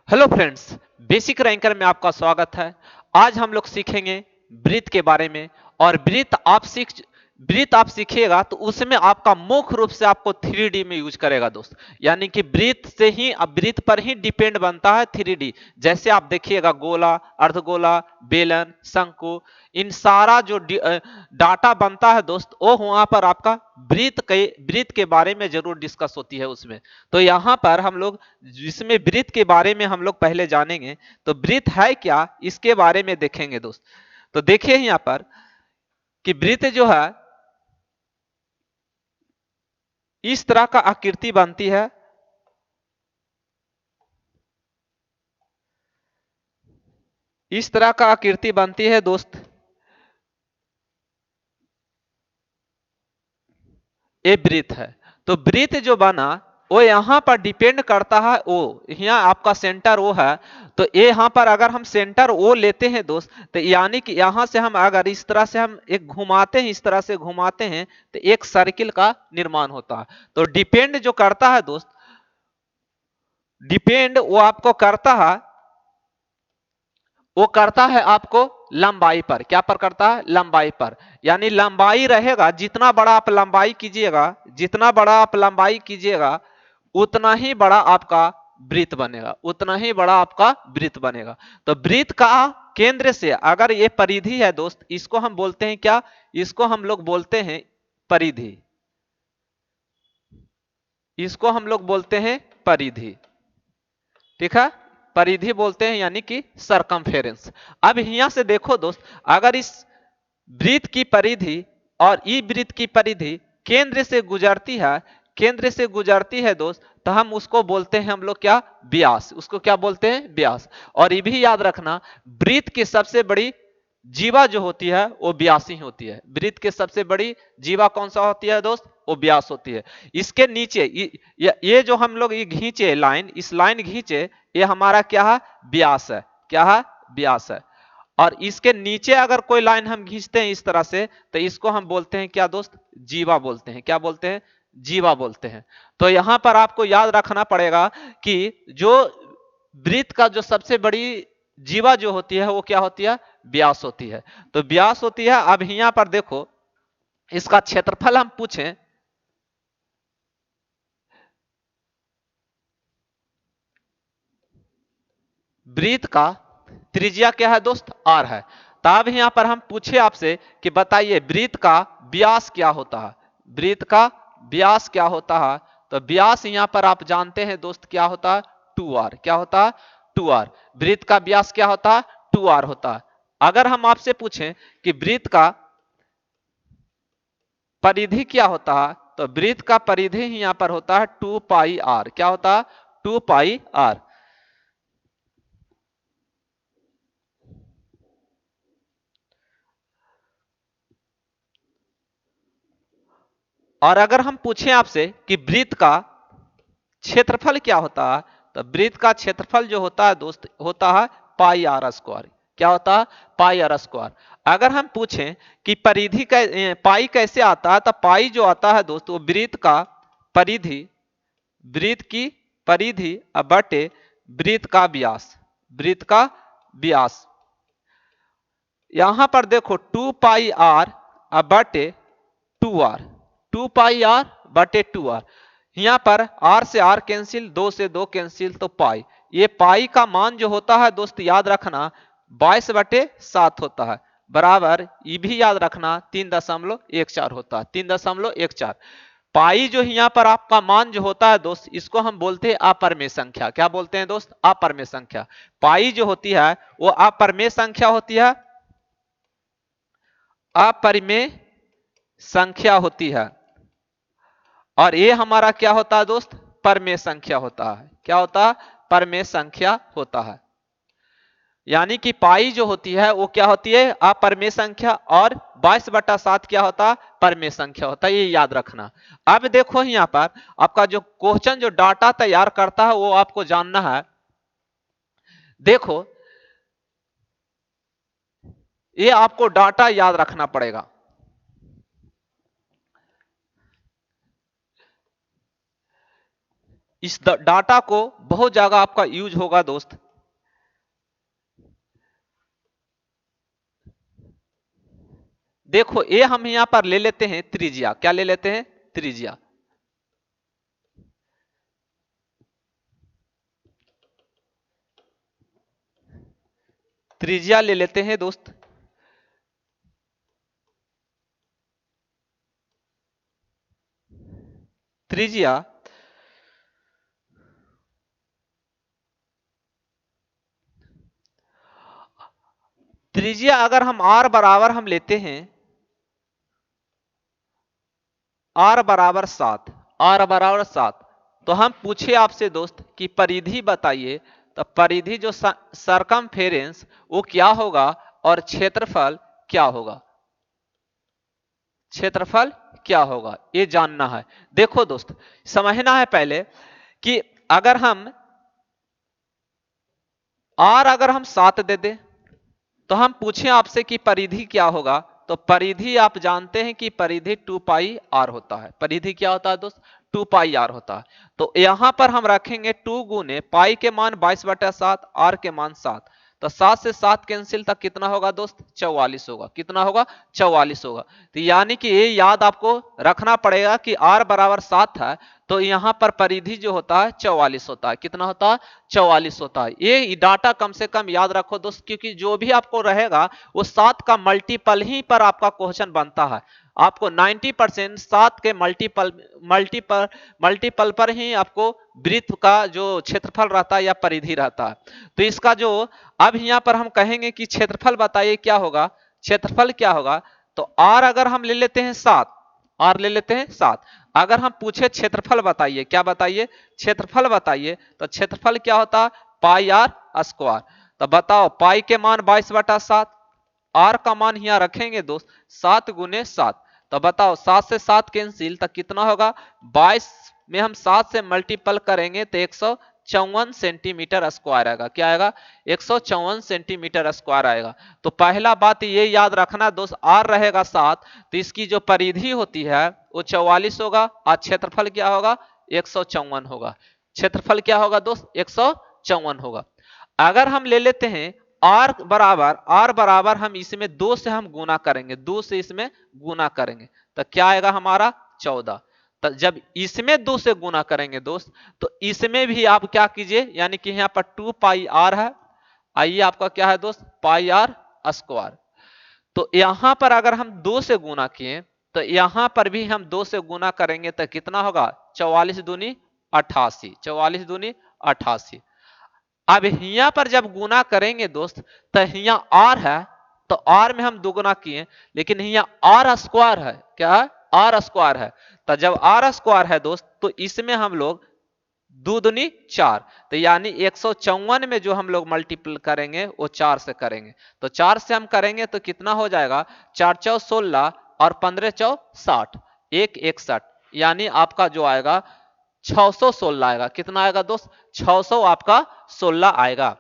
Hello friends, basic ranker में आपका स्वागत है। आज हम लोग सीखेंगे ब्रीथ के बारे में। और ब्रीथ आप सीखिएगा तो उसमें आपका मुख्य रूप से आपको 3D में यूज करेगा दोस्त। यानी कि ब्रीथ से ही अब ब्रीथ पर ही डिपेंड बनता है 3D। जैसे आप देखिएगा गोला, अर्धगोला, बेलन, शंकु, इन सारा जो डाटा बनता है दोस्त, वो वहां पर आपका ब्रीथ के बारे में जरूर डिस्कस होती है उसमें। तो यहां पर हम लोग जिसमें ब्रीथ के बारे में हम लोग पहले जानेंगे। तो ब्रीथ है क्या, इसके बारे में देखेंगे दोस्त। तो देखिए यहां पर कि ब्रीथ जो है इस तरह का आकृति बनती है। इस तरह का आकृति बनती है दोस्त, ये ब्रीथ है। तो ब्रीथ जो बना वो यहां पर डिपेंड करता है। ओ यहाँ आपका सेंटर ओ है। तो ये यहां पर अगर हम सेंटर ओ लेते हैं दोस्त, तो यानी कि यहां से हम अगर इस तरह से हम एक घुमाते हैं, इस तरह से घुमाते हैं, तो एक सर्किल का निर्माण होता है। तो डिपेंड जो करता है दोस्त, डिपेंड वो आपको करता है, वो करता है आपको लंबाई पर। क्या पर करता है? लंबाई पर। यानी लंबाई रहेगा, जितना बड़ा आप लंबाई कीजिएगा, जितना बड़ा आप लंबाई कीजिएगा, उतना ही बड़ा आपका वृत्त बनेगा, उतना ही बड़ा आपका वृत्त बनेगा। तो वृत्त का केंद्र से अगर ये परिधि है दोस्त, इसको हम बोलते हैं क्या? इसको हम लोग बोलते हैं परिधि। इसको हम लोग बोलते हैं परिधि। ठीक है, परिधि बोलते हैं, यानी कि सरकमफेरेंस। अब यहां से देखो दोस्त, अगर इस वृत्त की परिधि और ई वृत्त की परिधि केंद्र से गुजरती है, केंद्र से गुजरती है दोस्त, तो हम उसको बोलते हैं हम लोग क्या? व्यास। उसको क्या बोलते हैं? व्यास। और ये भी याद रखना, वृत्त की सबसे बड़ी जीवा जो होती है वो व्यास ही होती है। वृत्त के सबसे बड़ी जीवा कौन सा होती है दोस्त? वो व्यास होती है। इसके नीचे ये जो हम लोग ये खींचे लाइन, इस लाइन खींचे, ये हमारा क्या है? व्यास है। क्या है? व्यास है। और इसके नीचे अगर कोई लाइन हम खींचते हैं इस तरह से, तो इसको हम बोलते हैं क्या दोस्त? जीवा बोलते हैं। क्या बोलते हैं? जीवा बोलते हैं। तो यहां पर आपको याद रखना पड़ेगा कि जो वृत्त का जो सबसे बड़ी जीवा जो होती है वो क्या होती है? व्यास होती है। तो व्यास होती है। अब यहां पर देखो, इसका क्षेत्रफल हम पूछें, वृत्त का त्रिज्या क्या है दोस्त? आर है। तब यहां पर हम पूछे आपसे कि बताइए वृत्त का व्यास क्या होता है? वृत्त का व्यास क्या होता है? तो व्यास यहां पर आप जानते हैं दोस्त क्या होता है? 2r। क्या होता है? 2r। वृत्त का व्यास क्या होता है? 2r होता है। अगर हम आपसे पूछें कि वृत्त का परिधि क्या होता है, तो वृत्त का परिधि ही यहां पर होता है 2 पाई आर। क्या होता है? 2 पाई आर। और अगर हम पूछें आपसे कि वृत्त का क्षेत्रफल क्या होता है, तो वृत्त का क्षेत्रफल जो होता है दोस्त, होता है पाई r²। क्या होता है? पाई r²। अगर हम पूछें कि परिधि पाई कैसे आता है, तो पाई जो आता है दोस्त, वो वृत्त का परिधि, वृत्त की परिधि अब बटे वृत्त का व्यास, वृत्त का व्यास। यहां पर देखो 2 पाई r अब बटे 2r, 2 पाई r बटे 2r। यहां पर r से r कैंसिल, 2 से 2 कैंसिल, तो पाई। ये पाई का मान जो होता है दोस्त, याद रखना 22/7 होता है। बराबर ये भी याद रखना 3.14 होता है। 3.14। पाई जो यहाँ पर आपका मान जो होता है दोस्त, इसको हम बोलते हैं अपरमेय संख्या। क्या बोलते हैं दोस्त? अपरमेय संख्या। पाई जो होती है वो अपरमेय संख्या होती है, अपरिमेय संख्या होती है। और ये हमारा क्या होता है दोस्त? परमेय संख्या होता है। क्या होता है? परमेय संख्या होता है। यानी कि पाई जो होती है वो क्या होती है? अपरमेय संख्या। और 22/7 क्या होता है? परमेय संख्या होता है। ये याद रखना। अब देखो यहां पर आपका जो क्वेश्चन जो डाटा तैयार करता है वो आपको जानना है। देखो, ये आपको डाटा याद रखना पड़ेगा। इस डाटा को बहुत जगह आपका यूज होगा दोस्त। देखो ये हम यहां पर ले लेते हैं त्रिज्या, क्या ले लेते हैं? त्रिज्या। त्रिज्या ले लेते हैं दोस्त। त्रिज्या त्रिज्या अगर हम आर बराबर हम लेते हैं, आर बराबर 7, आर बराबर 7, तो हम पूछे आपसे दोस्त कि परिधि बताइए, तो परिधि जो सरकमफेरेंस वो क्या होगा और क्षेत्रफल क्या होगा, क्षेत्रफल क्या होगा ये जानना है। देखो दोस्त समझना है पहले कि अगर हम आर अगर हम 7 दे दे तो हम पूछें आपसे कि परिधि क्या होगा, तो परिधि आप जानते हैं कि परिधि 2 पाई आर होता है। परिधि क्या होता है दोस्त? 2 पाई आर होता है। तो यहां पर हम रखेंगे 2 गुने पाई के मान 22/7, आर के मान 7, तो 7 से 7 कैंसिल, तक कितना होगा दोस्त? 44 होगा। कितना होगा? 44 होगा। तो यानी कि ये याद आपको रखना पड़ेगा कि आर बराबर 7 है, तो यहां पर परिधि जो होता है 44 होता है। कितना होता है? 44 होता है। ये डाटा कम से कम याद रखो दोस्त, क्योंकि जो भी आपको रहेगा वो 7 का मल्टीपल ही पर आपका क्वेश्चन बनता है। आपको 90% 7 के मल्टीपल मल्टीपल मल्टीपल पर ही आपको वृत्त का जो क्षेत्रफल रहता है या परिधि रहता है। तो इसका जो अब यहां पर हम कहेंगे कि क्षेत्रफल बताइए क्या होगा, क्षेत्रफल क्या होगा, तो आर अगर हम ले लेते हैं 7, आर ले लेते हैं 7, अगर हम पूछे क्षेत्रफल बताइए, क्या बताइए? क्षेत्रफल बताइए, तो क्षेत्रफल क्या होता है? पाई आर स्क्वायर। तो बताओ पाई के मान 22/7, आर का मान यहां रखेंगे दोस्त 7 गुने 7, तो बताओ 7 से 7 कैंसिल, तो कितना होगा? 22 में हम 7 से मल्टीपल करेंगे तो 154 सेंटीमीटर स्क्वायर आएगा। क्या आएगा? 154 सेंटीमीटर स्क्वायर आएगा। तो पहला बात ये याद रखना दोस्त, आर रहेगा 7, तो इसकी जो परिधि होती है वो 44 होगा और क्षेत्रफल क्या होगा? 154 होगा। क्षेत्रफल क्या होगा दोस्त? 154 होगा। अगर हम ले लेते हैं आर बराबर हम इसमें 2 से हम गुना करेंगे, 2 से इसमें गुना करेंगे, तो क्या आएगा हमारा? 14। तो जब इसमें 2 से गुना करेंगे दोस्त, तो इसमें भी आप क्या कीजिए, यानी कि यहां पर 2 पाई आर है, आइए आपका क्या है दोस्त? पाई आर स्क्वायर। तो यहां पर अगर हम 2 से गुना किए, तो यहां पर भी हम 2 से गुना करेंगे तो कितना होगा? 44 दूनी 88, 44 दूनी 88। अब हिया पर जब गुना करेंगे दोस्त, तो हिया आर है, तो आर में हम दुगुना किए, लेकिन हिया आर स्क्वायर है। क्या है? आर स्क्वायर है। तो जब आर स्क्वायर है दोस्त, तो इसमें हम लोग 2 दूनी 4, तो यानी 154 में जो हम लोग मल्टीपल करेंगे वो 4 से करेंगे, तो 4 से हम करेंगे तो कितना हो जाएगा? 4 चौ 16 और 15 चौ 60, 161, यानी आपका जो आएगा 616 आएगा। कितना आएगा दोस्त? 600 आपका 16 आएगा।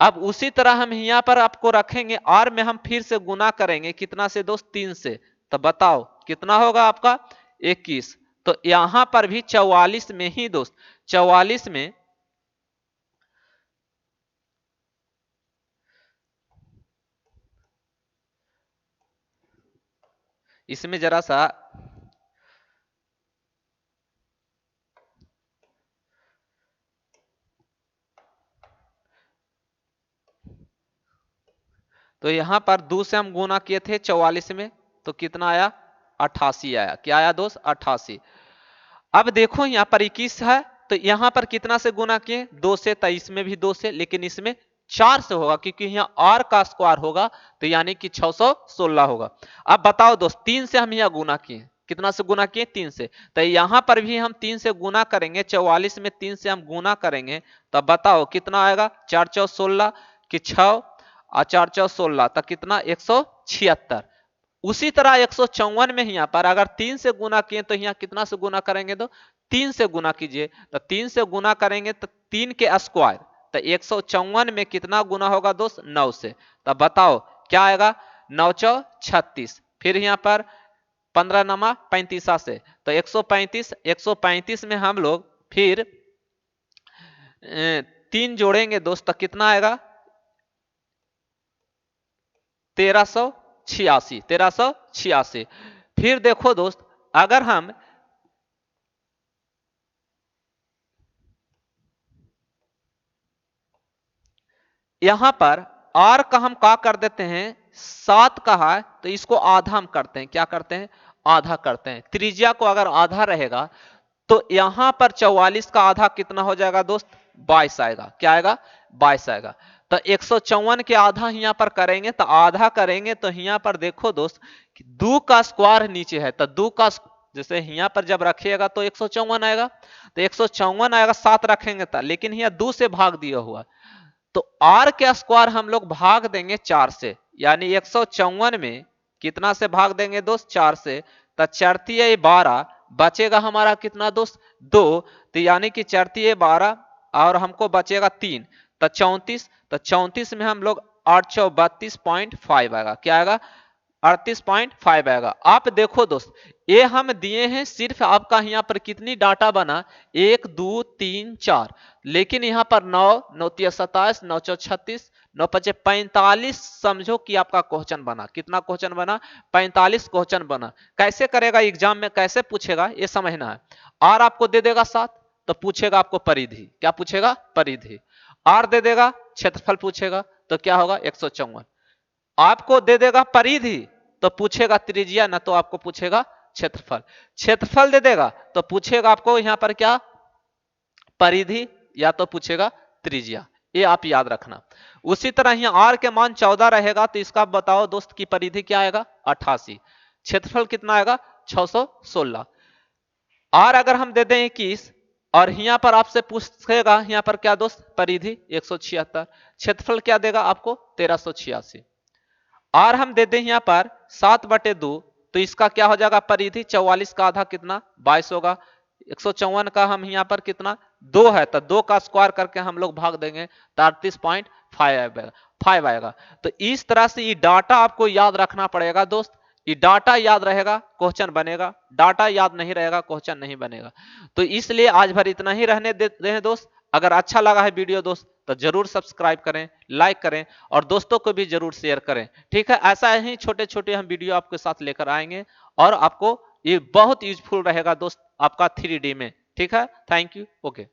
अब उसी तरह हम यहां पर आपको रखेंगे, आर में हम फिर से गुना करेंगे, कितना से दोस्त? 3 से, तो बताओ कितना होगा आपका? 21। तो यहां पर भी 44 में ही दोस्त, 44 में इसमें जरा सा तो यहां पर 2 से हम गुना किए थे 44 में, तो कितना आया? 88 आया। क्या आया दोस्त? 88। अब देखो यहां पर 21 है, तो यहां पर कितना से गुना किए? 2 से, तो इसमें भी 2 से, लेकिन इसमें 4 से होगा क्योंकि यहां आर का स्क्वायर होगा, तो यानी कि 616 होगा। अब बताओ दोस्त 3 से हम यहां गुना किए, कितना से गुना किए? 3 से, तो यहां पर भी हम 3 से गुना करेंगे, 44 में 3 से हम गुना करेंगे, तो बताओ कितना आएगा? 4 चौ 16 कि 6 और 4 चौ 16, तो कितना? 176। उसी तरह 154 में यहाँ पर अगर 3 से गुना किए, तो यहाँ कितना से गुना करेंगे? तो 3 से गुना कीजिए, तो 3 से गुना करेंगे तो 3 के स्क्वायर, तो 154 में कितना गुना होगा दोस्त? 9 से। तब बताओ क्या आएगा? 9 चौ 36, फिर यहाँ पर 15 नमा 35 से, तो 135, 135 में हम लोग फिर 3 जोड़ेंगे दोस्त तो कितना आएगा 1386। फिर देखो दोस्त अगर हम यहां पर आर का हम क्या कर देते हैं 7 का है तो इसको आधा हम करते हैं, क्या करते हैं आधा करते हैं। त्रिज्या को अगर आधा रहेगा तो यहां पर 44 का आधा कितना हो जाएगा दोस्त 22 आएगा, क्या आएगा 22 आएगा। तो 154 के आधा यहां पर करेंगे तो आधा करेंगे तो यहां पर देखो दोस्त 2 का स्क्वायर नीचे है तो 2 का जैसे यहां पर जब रखिएगा तो 154 आएगा, तो 154 आएगा 7 रखेंगे तो, लेकिन यहां 2 से भाग दिया हुआ तो आर के स्क्वायर हम लोग भाग देंगे 4 से, यानी 154 में कितना से भाग देंगे दोस्त 4 से, तो 4 12 बचेगा हमारा कितना दोस्त 2, तो यानी कि 4 12 और हमको बचेगा 3 तो 34, तो 34 में हम लोग 832.5 आएगा, क्या आएगा 38.5 आएगा। आप देखो दोस्त ये हम दिए हैं सिर्फ आपका यहाँ पर कितनी डाटा बना 1 2 3 4, लेकिन यहाँ पर 9 9 3 27 9 4 36 9 5 45 समझो कि आपका क्वेश्चन बना, कितना क्वेश्चन बना 45 क्वेश्चन बना। कैसे करेगा एग्जाम में कैसे पूछेगा ये समझना है। आर आपको दे देगा 7 तो पूछेगा आपको परिधि, क्या पूछेगा परिधि। आर दे देगा क्षेत्रफल पूछेगा तो क्या होगा 154। आपको दे देगा परिधि तो पूछेगा त्रिज्या, ना तो आपको पूछेगा क्षेत्रफल। क्षेत्रफल दे देगा तो पूछेगा आपको यहां पर क्या परिधि या तो पूछेगा त्रिज्या, ये आप याद रखना। उसी तरह यहाँ आर के मान 14 रहेगा तो इसका बताओ दोस्त की परिधि क्या आएगा 88, क्षेत्रफल कितना आएगा 616। आर अगर हम दे दें 21 और यहाँ पर आपसे पूछेगा यहाँ पर क्या दोस्त परिधि 176, क्षेत्रफल क्या देगा आपको 1386। और हम दे दें यहां पर 7/2 तो इसका क्या हो जाएगा परिधि 44 का आधा कितना 22 होगा। 154 का हम यहां पर कितना 2 है तो 2 का स्क्वायर करके हम लोग भाग देंगे तो 38.5 आएगा। तो इस तरह से ये डाटा आपको याद रखना पड़ेगा दोस्त, ये डाटा याद रहेगा क्वेश्चन बनेगा, डाटा याद नहीं रहेगा क्वेश्चन नहीं बनेगा। तो इसलिए आज भर इतना ही रहने देते हैं दोस्त। अगर अच्छा लगा है वीडियो दोस्त तो जरूर सब्सक्राइब करें, लाइक करें और दोस्तों को भी जरूर शेयर करें, ठीक है। ऐसा ही छोटे छोटे हम वीडियो आपके साथ लेकर आएंगे और आपको ये बहुत यूजफुल रहेगा दोस्त आपका 3D में, ठीक है। Thank you, okay.